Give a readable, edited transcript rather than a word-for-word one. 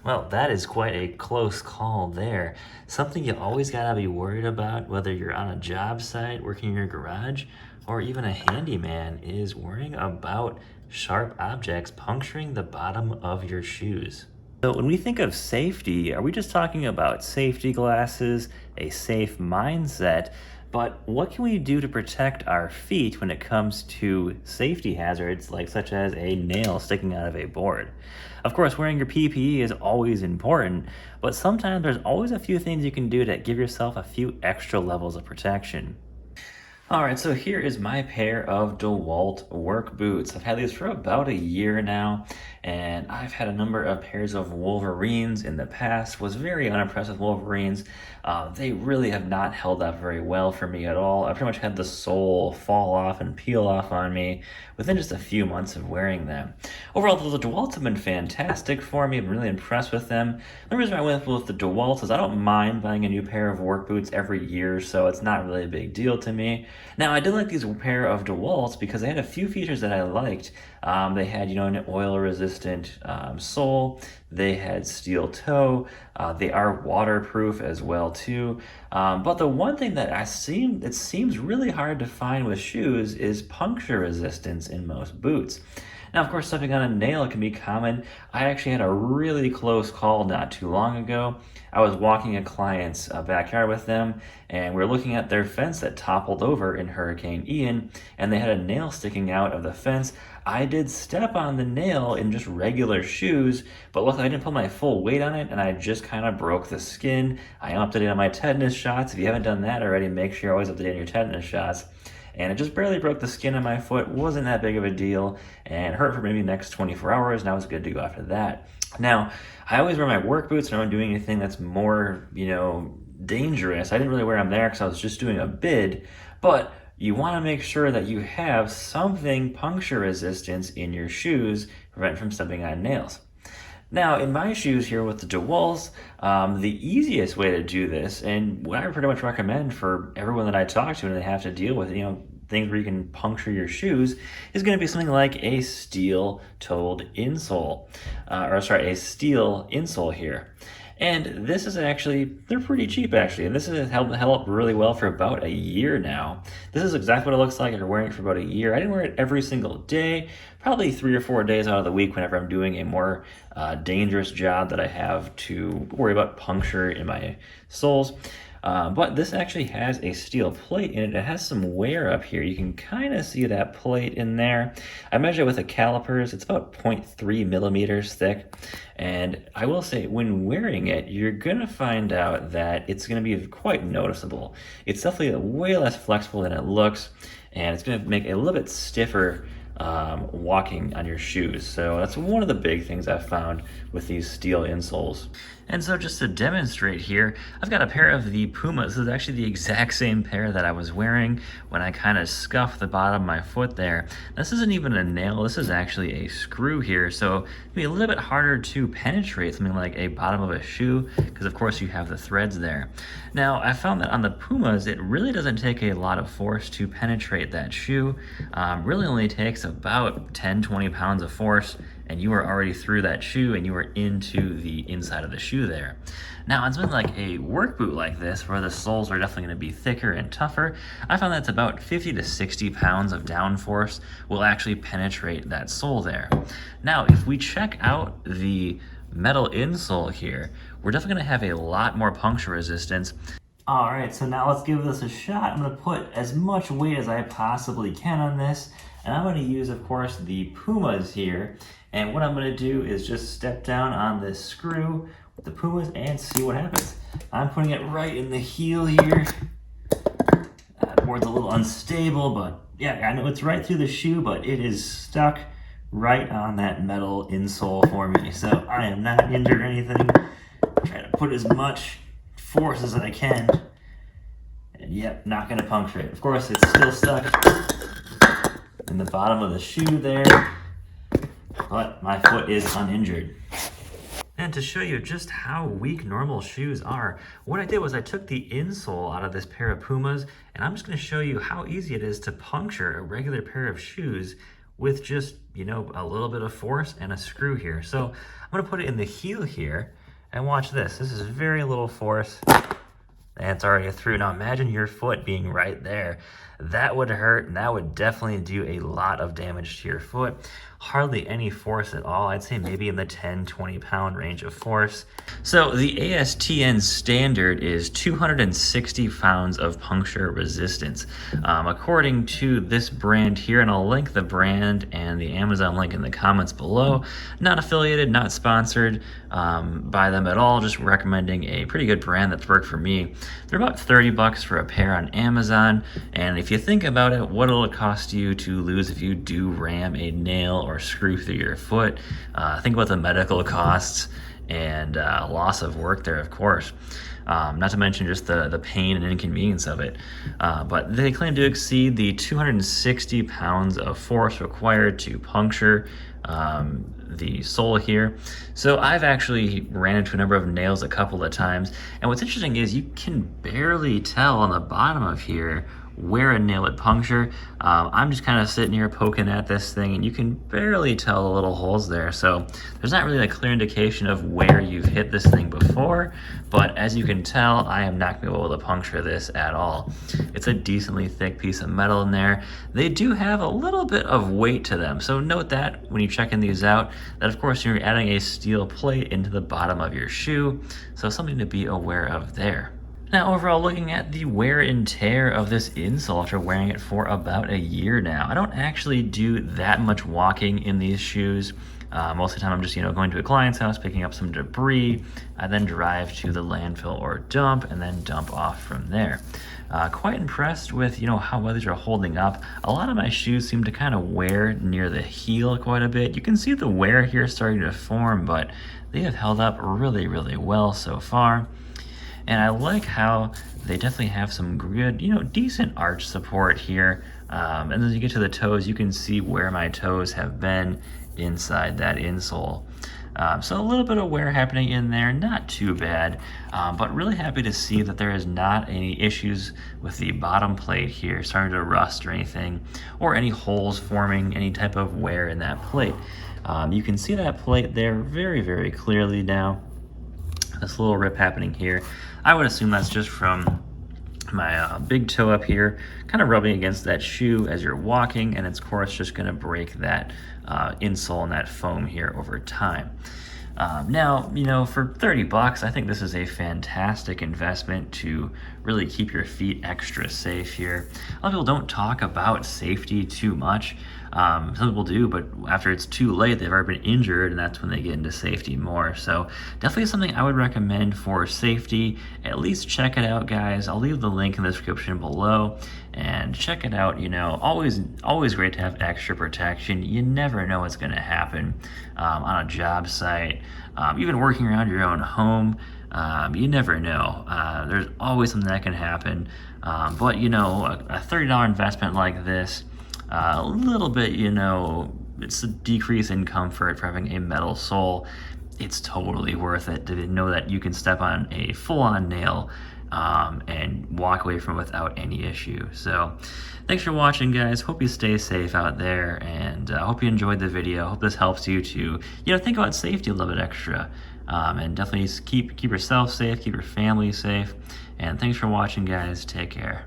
Well, that is quite a close call there. Something you always gotta be worried about, whether you're on a job site, working in your garage, or even a handyman, is worrying about sharp objects puncturing the bottom of your shoes. So, when we think of safety, are we just talking about safety glasses, a safe mindset? But what can we do to protect our feet when it comes to safety hazards, like such as a nail sticking out of a board? Of course, wearing your PPE is always important, but sometimes there's always a few things you can do to give yourself a few extra levels of protection. All right, so here is my pair of dewalt work boots. I've had these for about a year now, and I've had a number of pairs of Wolverines in the past. Was very unimpressed with Wolverines. They really have not held up very well for me at all. I pretty much had the sole fall off and peel off on me within just a few months of wearing them. Overall, the dewalts have been fantastic for me. I'm really impressed with them. The reason I went with the dewalts is I don't mind buying a new pair of work boots every year, so it's not really a big deal to me. Now, I did like these pair of DeWalt's because they had a few features that I liked. They had, an oil-resistant sole. They had steel toe. They are waterproof as well too. But the one thing that it seems really hard to find with shoes is puncture resistance in most boots. Now, of course, stepping on a nail can be common. I actually had a really close call not too long ago. I was walking a client's backyard with them, and we were looking at their fence that toppled over in Hurricane Ian, and they had a nail sticking out of the fence. I did step on the nail in just regular shoes, but luckily I didn't put my full weight on it, and I just kind of broke the skin. I am up to date on my tetanus shots. If you haven't done that already, make sure you're always up to date on your tetanus shots. And it just barely broke the skin on my foot. Wasn't that big of a deal, and hurt for maybe the next 24 hours, and I was good to go after that. Now, I always wear my work boots when I'm doing anything that's more, dangerous. I didn't really wear them there because I was just doing a bid, but you want to make sure that you have something puncture resistance in your shoes to prevent from stepping on nails. Now, in my shoes here with the DeWalt's, the easiest way to do this, and what I pretty much recommend for everyone that I talk to and they have to deal with, things where you can puncture your shoes, is going to be something like a steel-toed insole, a steel insole here. And this is actually, they're pretty cheap actually, and this has held up really well for about a year now. This is exactly what it looks like after wearing it for about a year. I didn't wear it every single day, probably 3 or 4 days out of the week whenever I'm doing a more dangerous job that I have to worry about puncture in my soles. But this actually has a steel plate in it. It has some wear up here. You can kind of see that plate in there. I measured with the calipers. It's about 0.3 millimeters thick. And I will say, when wearing it, you're going to find out that it's going to be quite noticeable. It's definitely way less flexible than it looks, and it's going to make it a little bit stiffer walking on your shoes. So that's one of the big things I've found with these steel insoles. And so just to demonstrate here, I've got a pair of the Pumas. This is actually the exact same pair that I was wearing when I kind of scuffed the bottom of my foot there. This isn't even a nail, this is actually a screw here, so it'd be a little bit harder to penetrate something like a bottom of a shoe, because of course you have the threads there. Now, I found that on the Pumas, it really doesn't take a lot of force to penetrate that shoe. Really only takes about 10-20 pounds of force, and you are already through that shoe and you are into the inside of the shoe there. Now, on something like a work boot like this, where the soles are definitely going to be thicker and tougher, I found that's about 50 to 60 pounds of downforce will actually penetrate that sole there. Now, if we check out the metal insole here, we're definitely going to have a lot more puncture resistance. All right, so now let's give this a shot. I'm going to put as much weight as I possibly can on this, and I'm going to use, of course, the Pumas here. And what I'm going to do is just step down on this screw with the Pumas and see what happens. I'm putting it right in the heel here. The board's a little unstable, but yeah, I know it's right through the shoe, but it is stuck right on that metal insole for me. So I am not injured or anything. I'm trying to put as much force as I can. And yep, not going to puncture it. Of course, it's still stuck in the bottom of the shoe there, but my foot is uninjured. And to show you just how weak normal shoes are, what I did was I took the insole out of this pair of Pumas, and I'm just going to show you how easy it is to puncture a regular pair of shoes with just, you know, a little bit of force and a screw here. So I'm gonna put it in the heel here, and watch this. This is very little force, and it's already through. Now imagine your foot being right there. That would hurt, and that would definitely do a lot of damage to your foot. Hardly any force at all. I'd say maybe in the 10, 20 pound range of force. So the ASTM standard is 260 pounds of puncture resistance. According to this brand here, and I'll link the brand and the Amazon link in the comments below. Not affiliated, not sponsored by them at all, just recommending a pretty good brand that's worked for me. They're about 30 bucks for a pair on Amazon, and if you think about it, what it'll cost you to lose if you do ram a nail or screw through your foot. Think about the medical costs and loss of work there, of course. Not to mention just the pain and inconvenience of it. But they claim to exceed the 260 pounds of force required to puncture the sole here. So I've actually ran into a number of nails a couple of times, and what's interesting is you can barely tell on the bottom of here where a nail would puncture. I'm just kind of sitting here poking at this thing, and you can barely tell the little holes there. So there's not really a clear indication of where you've hit this thing before, but as you can tell, I am not going to be able to puncture this at all. It's a decently thick piece of metal in there. They do have a little bit of weight to them, so note that when you're checking these out, that of course you're adding a steel plate into the bottom of your shoe, so something to be aware of there. Now overall, looking at the wear and tear of this insole after wearing it for about a year now, I don't actually do that much walking in these shoes. Most of the time I'm just, going to a client's house, picking up some debris. I then drive to the landfill or dump, and then dump off from there. Quite impressed with, how well these are holding up. A lot of my shoes seem to kind of wear near the heel quite a bit. You can see the wear here starting to form, but they have held up really, really well so far. And I like how they definitely have some good, decent arch support here. And as you get to the toes, you can see where my toes have been inside that insole. So a little bit of wear happening in there, not too bad, but really happy to see that there is not any issues with the bottom plate here starting to rust or anything, or any holes forming, any type of wear in that plate. You can see that plate there very, very clearly now. This little rip happening here. I would assume that's just from my big toe up here, kind of rubbing against that shoe as you're walking, and it's of course just going to break that insole and that foam here over time. Now, for 30 bucks, I think this is a fantastic investment to really keep your feet extra safe here. A lot of people don't talk about safety too much. Some people do, but after it's too late, they've already been injured, and that's when they get into safety more. So definitely something I would recommend for safety. At least check it out, guys. I'll leave the link in the description below, and check it out. Always great to have extra protection. You never know what's going to happen on a job site, even working around your own home. You never know. There's always something that can happen. But a $30 investment like this, a little bit, it's a decrease in comfort for having a metal sole. It's totally worth it to know that you can step on a full-on nail and walk away from it without any issue. So thanks for watching, guys. Hope you stay safe out there, and hope you enjoyed the video. Hope this helps you to think about safety a little bit extra, and definitely keep yourself safe, keep your family safe. And thanks for watching, guys. Take care.